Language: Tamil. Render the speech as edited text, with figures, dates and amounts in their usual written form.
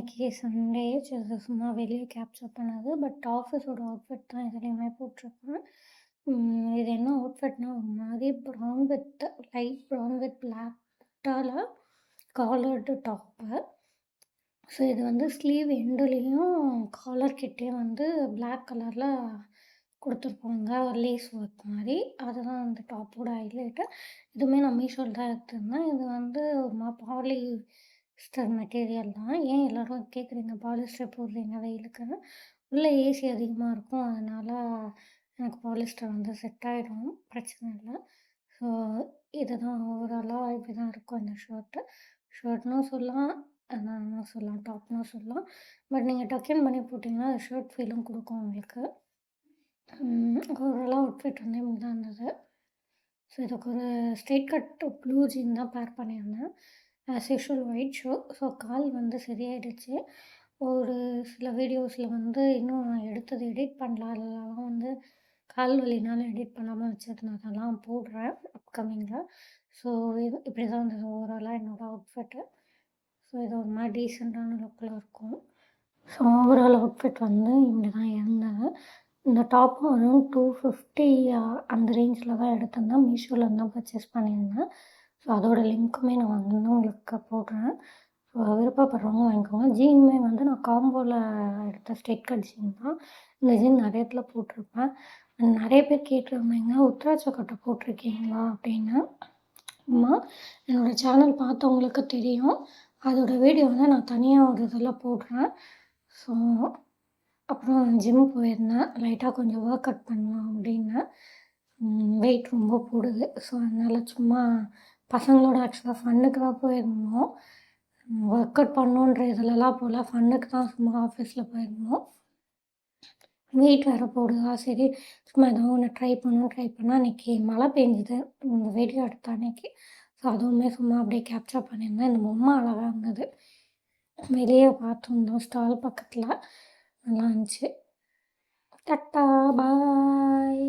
இன்னைக்கு சண்டே சரி சும்மா வெளியே கேப்சர் பண்ணது. பட் ஆஃபீஸோட அவுட்ஃபிட் தான் இதுலேயுமே போட்டிருப்பேன். இது என்ன அவுட்ஃபிட்னா ஒரு மாதிரி brown with light brown with black புட்டால காலர்டு டாப்பு. ஸோ இது வந்து ஸ்லீவ் எண்டுலேயும் காலர் கிட்டேயும் வந்து பிளாக் கலரில் கொடுத்துருப்பாங்க ஒரு லேஸ் ஒர்க் மாதிரி. அதுதான் அந்த டாப்போட ஹைலைட்டு. இதுவுமே நான் மீஷோவில் தான் எடுத்திருந்தேன். இது வந்து ஒரு பாலிஸ்டர் மெட்டீரியல் தான். ஏன் எல்லோரும் கேட்குறீங்க பாலிஸ்டர் போடுறீங்க வெயிலுக்குன்னு? உள்ளே ஏசி அதிகமாக இருக்கும். அதனால் எனக்கு பாலிஸ்டர் வந்து செட் ஆகிடும், பிரச்சனை இல்லை. ஸோ இதுதான் ஓவராலாக இப்படி தான் இருக்கும் இந்த ஷர்ட்னும் சொல்லலாம், என்னன்னு சொல்லலாம், டாப்னும் சொல்லலாம். பட் நீங்கள் டக்கன் பண்ணி போட்டிங்கன்னா அது ஷர்ட் ஃபீலும் கொடுக்கும் உங்களுக்கு. ஓவராலாக அவுட்ஃபிட் வந்து இப்படி தான் இருந்தது. ஸோ இதுக்கு ஒரு ஸ்ட்ரெயிட் கட் ப்ளூ ஜீன் தான் பேர் பண்ணியிருந்தேன். As usual white shoe. So கால் வந்து சரியாயிடுச்சு. ஒரு சில வீடியோஸில் வந்து இன்னும் நான் எடுத்தது எடிட் பண்ணல. அதெல்லாம் வந்து கால் வலினால எடிட் பண்ணாமல் வச்சிருந்தேன். அதெல்லாம் போடுறேன் அப்கமிங்கில். ஸோ இப்படி தான் இருந்தது ஓவராலாக என்னோடய அவுட்ஃபிட்டு. ஸோ இது ஒரு மாதிரி டீசெண்டான லுக்கில் இருக்கும். ஸோ ஓவரால் அவுட்ஃபிட் வந்து இப்படி தான் இருந்தது. இந்த டாப்பும் அரௌண்ட் 250 அந்த ரேஞ்சில் தான் எடுத்திருந்தேன். மீஷோவில் தான் பர்ச்சேஸ் பண்ணியிருந்தேன். ஸோ அதோட லிங்க்குமே நான் வந்து உங்களுக்கு போடுறேன். ஸோ விருப்பப்படுறவங்க வாங்கிக்கோங்க. ஜீனுமே வந்து நான் காம்போவில் எடுத்த ஸ்ட்ரெயிட் கட் ஜீன் தான். இந்த ஜீன் நிறைய இடத்துல போட்டிருப்பேன். நிறைய பேர் கேட்டிருந்தீங்க, உத்ராட்ச கொட்டை போட்டிருக்கீங்களா அப்படின்னு. ஆமாம், என்னோடய சேனல் பார்த்தவங்களுக்கு தெரியும். அதோடய வீடியோ வந்து நான் தனியாக ஒரு இதில் போடுறேன். ஸோ அப்புறம் ஜிம் போயிருந்தேன். லைட்டாக கொஞ்சம் ஒர்க் அவுட் பண்ணலாம் அப்படின்னு. வெயிட் ரொம்ப போடுது. ஸோ அதனால் சும்மா பசங்களோட ஆக்சுவலாக ஃபன்னுக்கு தான் போயிருந்தோம். ஒர்க் அவுட் பண்ணணுன்ற இதிலலாம் போகல, ஃபன்னுக்கு தான் சும்மா ஆஃபீஸில் போயிருந்தோம். வெயிட் வேறு போடுதா, சரி சும்மா ஏதோ ஒன்று ட்ரை பண்ணால் அன்றைக்கி மழை பெஞ்சுது இந்த வீடியோ எடுத்த அன்றைக்கி. ஸோ அதுவுமே சும்மா அப்படியே கேப்சர் பண்ணியிருந்தேன். இந்த பொம்மை அழகாக இருந்தது. வெளியே பார்த்துருந்தோம் ஸ்டால் பக்கத்தில், நல்லா இருந்துச்சு. டாட்டா பாய்.